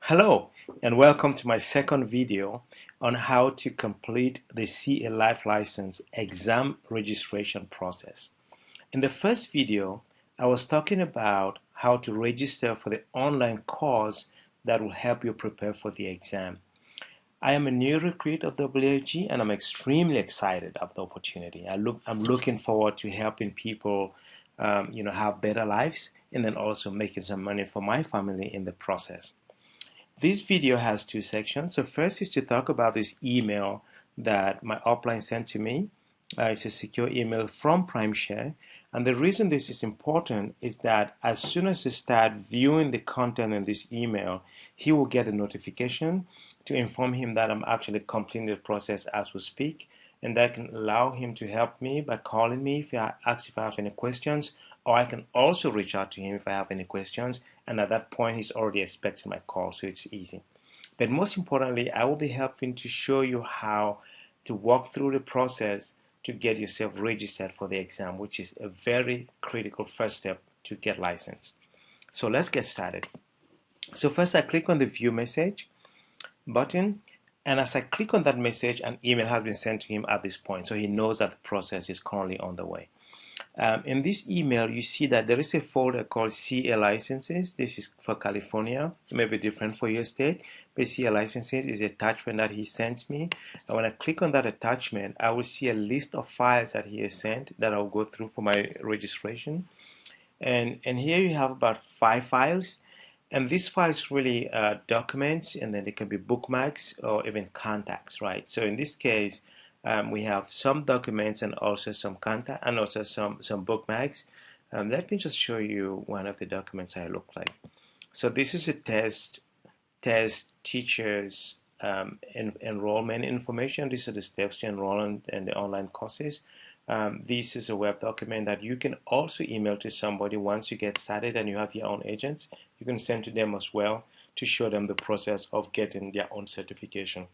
Hello and welcome to my second video on how to complete the CA Life License exam registration process. In the first video, I was talking about how to register for the online course that will help you prepare for the exam. I am a new recruit of WFG and I'm extremely excited about the opportunity. I'm looking forward to helping people have better lives and then also making some money for my family in the process. This video has two sections. So first is to talk about this email that my upline sent to me. It's a secure email from PrimeShare. And the reason this is important is that as soon as you start viewing the content in this email, he will get a notification to inform him that I'm actually completing the process as we speak. And that can allow him to help me by calling me if I have any questions, or I can also reach out to him if I have any questions. And at that point, he's already expecting my call, so it's easy. But most importantly, I will be helping to show you how to walk through the process to get yourself registered for the exam, which is a very critical first step to get licensed. So let's get started. So first I click on the view message button, and as I click on that message, an email has been sent to him at this point, so he knows that the process is currently on the way. In this email, you see that there is a folder called CA Licenses. This is for California. It may be different for your state, but CA Licenses is an attachment that he sent me. And when I click on that attachment, I will see a list of files that he has sent that I'll go through for my registration. And here you have about 5 files. And these files really documents, and then they can be bookmarks or even contacts, right? So in this case, we have some documents and also some contact and also some bookmarks. Let me just show you one of the documents I look like. So this is a test teachers enrollment information. These are the steps to enroll in the online courses. This is a web document that you can also email to somebody once you get started and you have your own agents. You can send to them as well to show them the process of getting their own certification.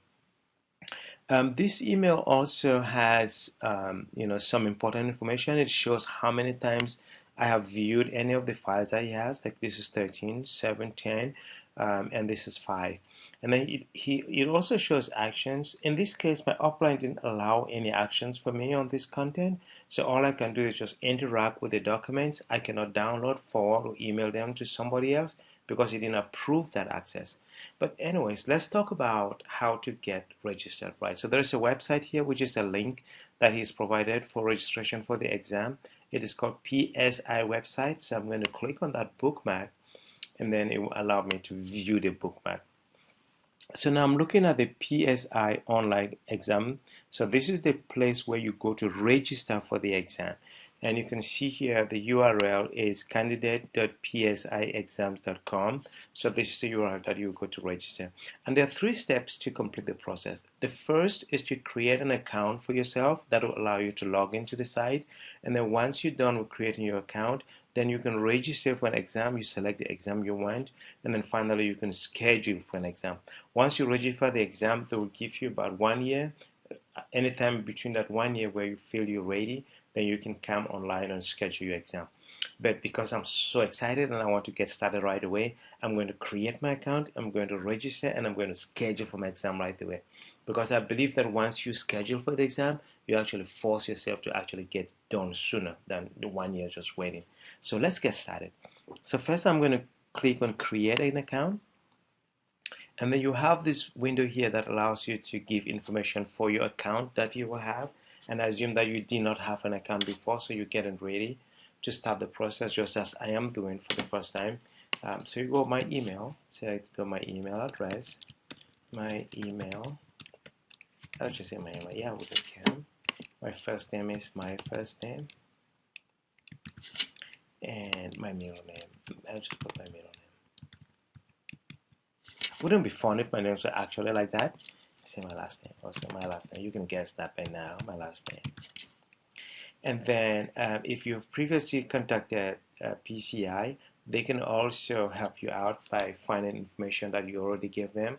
This email also has some important information. It shows how many times I have viewed any of the files that he has. Like this is 13, 7, 10, and this is 5. And then it also shows actions. In this case, my upline didn't allow any actions for me on this content. So all I can do is just interact with the documents. I cannot download, forward, or email them to somebody else because he didn't approve that access. But anyways, let's talk about how to get registered, right? So there's a website here, which is a link that he's provided for registration for the exam. It is called PSI website. So I'm going to click on that bookmark, and then it will allow me to view the bookmark. So now I'm looking at the PSI online exam. So this is the place where you go to register for the exam. And you can see here the URL is candidate.psiexams.com. So this is the URL that you go to register. And there are 3 steps to complete the process. The first is to create an account for yourself that will allow you to log into the site. And then once you're done with creating your account, then you can register for an exam. You select the exam you want, and then finally you can schedule for an exam. Once you register for the exam, they will give you about 1 year. Anytime between that 1 year where you feel you're ready, then you can come online and schedule your exam. But because I'm so excited and I want to get started right away, I'm going to create my account, I'm going to register, and I'm going to schedule for my exam right away. Because I believe that once you schedule for the exam, you actually force yourself to actually get done sooner than the 1 year just waiting. So let's get started. So first I'm going to click on create an account. And then you have this window here that allows you to give information for your account that you will have. And I assume that you did not have an account before, so you're getting ready to start the process just as I am doing for the first time. So you go my email, so I go my email address, my email, I'll just say my email, yeah, we can. My first name is my first name, and my middle name, I'll just put my middle name. Wouldn't it be fun if my names were actually like that? Say my last name, also my last name, you can guess that by now, my last name. And then if you've previously contacted PCI, they can also help you out by finding information that you already gave them.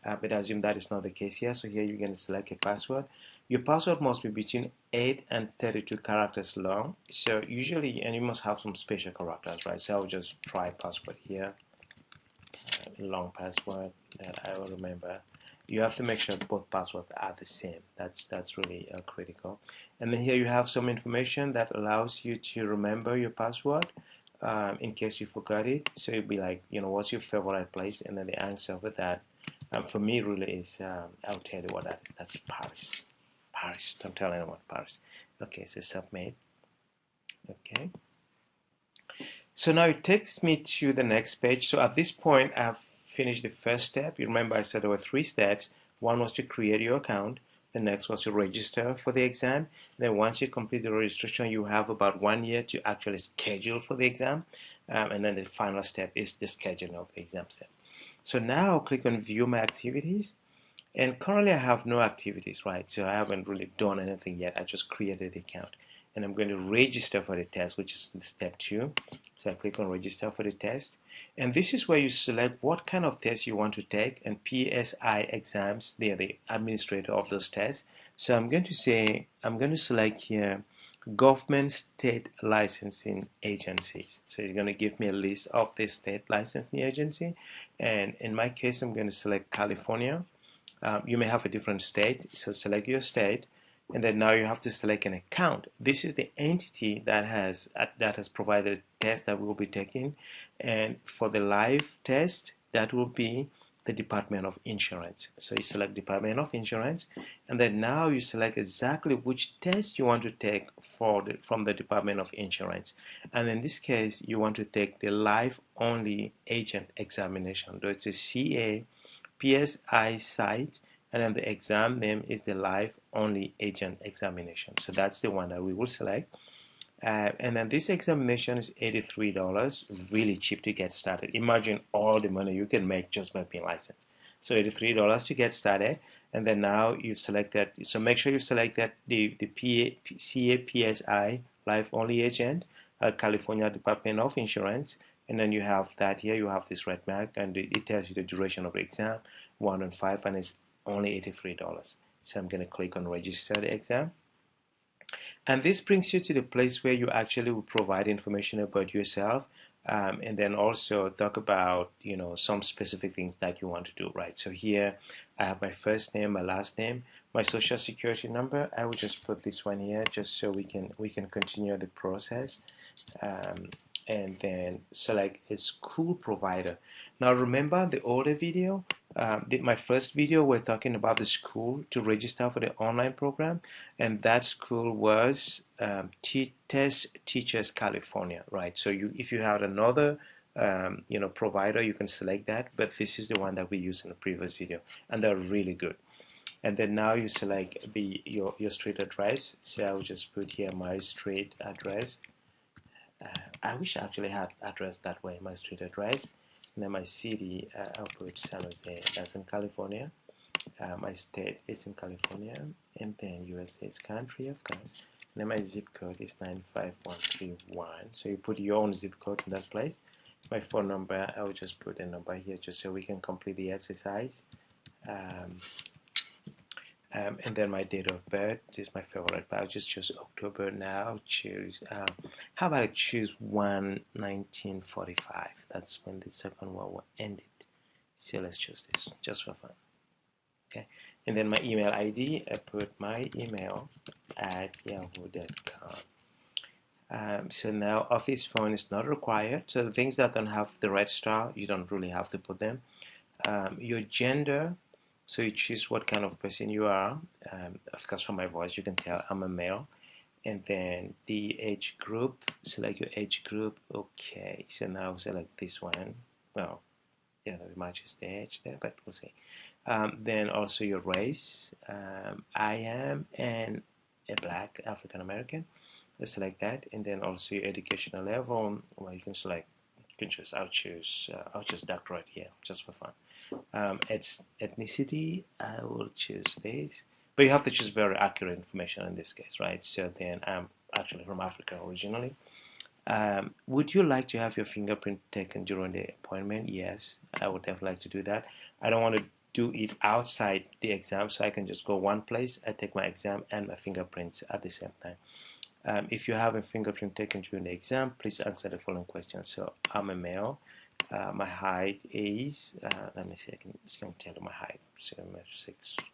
But I assume that is not the case here. So here you're going to select a password. Your password must be between 8 and 32 characters long. So usually, and you must have some special characters, right? So I'll just try password here. long password that I will remember. You have to make sure both passwords are the same. That's really critical. And then here you have some information that allows you to remember your password in case you forgot it. So you'll be like, what's your favorite place? And then the answer for that, for me, really is, I'll tell you what that is. That's Paris. Paris. Don't tell anyone Paris. Okay, so submit. Okay. So now it takes me to the next page. So at this point, I've finished the first step. You remember I said there were 3 steps. One was to create your account. The next was to register for the exam. Then once you complete the registration, you have about 1 year to actually schedule for the exam. And then the final step is the scheduling of the exam step. So now I'll click on view my activities. And currently I have no activities, right? So I haven't really done anything yet. I just created the account. And I'm going to register for the test, which is step 2. So I click on register for the test. And this is where you select what kind of test you want to take. And PSI exams, they are the administrator of those tests. So I'm going to select here government state licensing agencies. So it's going to give me a list of the state licensing agency. And in my case, I'm going to select California. You may have a different state, so select your state, and then now you have to select an account. This is the entity that has provided a test that we will be taking, and for the live test, that will be the Department of Insurance. So you select Department of Insurance, and then now you select exactly which test you want to take from the Department of Insurance. And in this case, you want to take the live only agent examination. So it's a CA PSI site, and then the exam name is the live only agent examination. So that's the one that we will select. And then this examination is $83, really cheap to get started. Imagine all the money you can make just by being licensed. So $83 to get started, and then now you've selected, so make sure you selected the CAPSI live only agent, California Department of Insurance, and then you have that here, you have this red mark, and it tells you the duration of the exam, 1 and 5, and it's only $83. So I'm going to click on register the exam. And this brings you to the place where you actually will provide information about yourself, and then also talk about, some specific things that you want to do, right? So here I have my first name, my last name, my social security number. I will just put this one here just so we can continue the process. And then select a school provider. Now remember the older video, my first video, we're talking about the school to register for the online program, and that school was Test Teachers California, right? So if you have another provider, you can select that, but this is the one that we used in the previous video, and they're really good. And then now you select your street address. So I will just put here my street address. I wish I actually had address that way, my street address. And then my city, I'll put San Jose, that's in California. My state is in California, and then USA is country, of course. And then my zip code is 95131. So you put your own zip code in that place. My phone number, I will just put a number here just so we can complete the exercise. And then my date of birth is my favorite, but I'll just choose October now. Choose, how about I choose 1/1945? That's when the second World War ended. So let's choose this, just for fun. Okay, and then my email ID, I put my email at yahoo.com. So now office phone is not required. So the things that don't have the red star, you don't really have to put them. Your gender, so you choose what kind of person you are. Of course, from my voice, you can tell I'm a male. And then the age group, select your age group. Okay, so now select this one. Well, yeah, it matches the age there, but we'll see. Then also your race. I am a black African American. Let's select that, and then also your educational level. Well, you can select. You can choose. I'll choose doctorate here, just for fun. It's ethnicity, I will choose this, but you have to choose very accurate information in this case, right? So then I'm actually from Africa originally. Would you like to have your fingerprint taken during the appointment? Yes, I would definitely like to do that. I don't want to do it outside the exam, so I can just go one place, I take my exam and my fingerprints at the same time. If you have a fingerprint taken during the exam, please answer the following questions. So I'm a male. My height is, let me see, I can just going to tell you my height. So I'm 6 feet.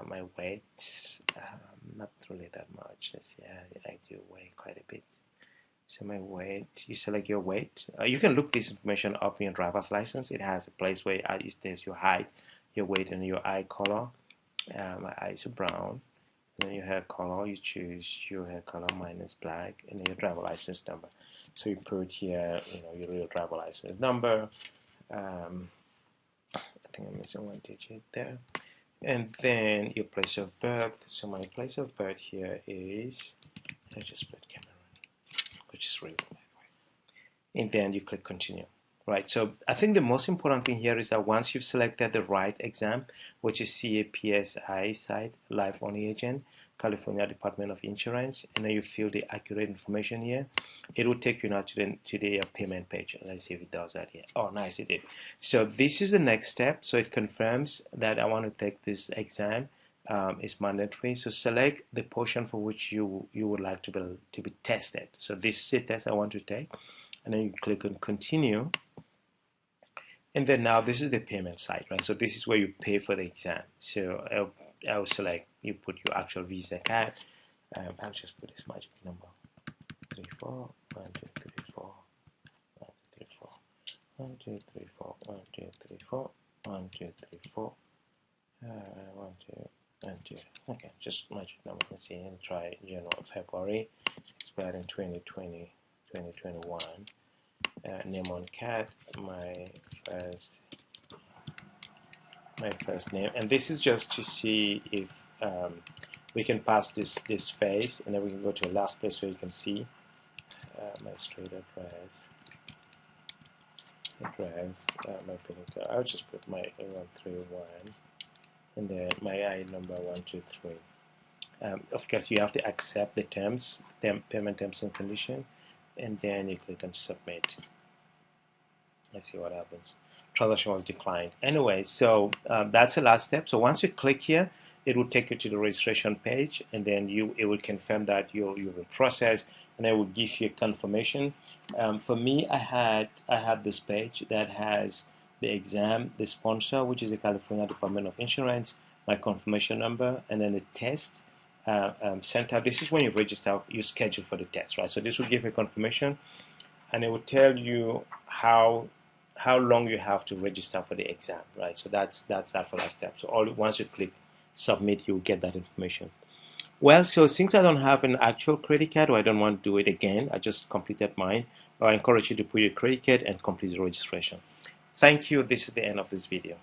My weight, not really that much. Let's see, I do weigh quite a bit. So my weight, you select your weight. You can look this information up in your driver's license. It has a place where it says your height, your weight, and your eye color. My eyes are brown. And then your hair color, you choose your hair color, mine is black, and then your driver license number. So you put here, your real driver license number. I think I'm missing one digit there. And then your place of birth. So my place of birth here is, let's just put Cameroon, which is real, by the way. And then you click continue. Right, so I think the most important thing here is that once you've selected the right exam, which is CAPSI site, Life Only Agent, California Department of Insurance, and then you fill the accurate information here, it will take you now to the payment page. Let's see if it does that here. Oh, nice, it did. So this is the next step. So it confirms that I want to take this exam. It's mandatory. So select the portion for which you would like to be tested. So this is a test I want to take. And then you click on continue. And then now this is the payment side, right? So this is where you pay for the exam. So I'll select, you put your actual Visa card. I'll just put this magic number, 34 1 2 3 4 1 2 3 4 1 2 3 4 1 2 3 4 1 2 3 4 1 2 1 2. Okay, just magic number. Let's see, and try January, February, expired in 2020, 2021. Name on card, my first name, and this is just to see if we can pass this phase, and then we can go to the last place where you can see my street address, my pin code. I'll just put my 131, and then my I number 123. Of course, you have to accept the payment terms and condition, and then you click on submit. Let's see what happens. Transaction was declined. Anyway, so that's the last step. So once you click here, it will take you to the registration page, and then it will confirm that you've been processed, and it will give you a confirmation. For me, I have this page that has the exam, the sponsor, which is the California Department of Insurance, my confirmation number, and then the test center. This is when you register, you schedule for the test, right? So this will give you a confirmation, and it will tell you how long you have to register for the exam, right? So that's that for that step. So once you click submit, you'll get that information. Well, so since I don't have an actual credit card, or I don't want to do it again, I just completed mine. I encourage you to put your credit card and complete the registration. Thank you. This is the end of this video.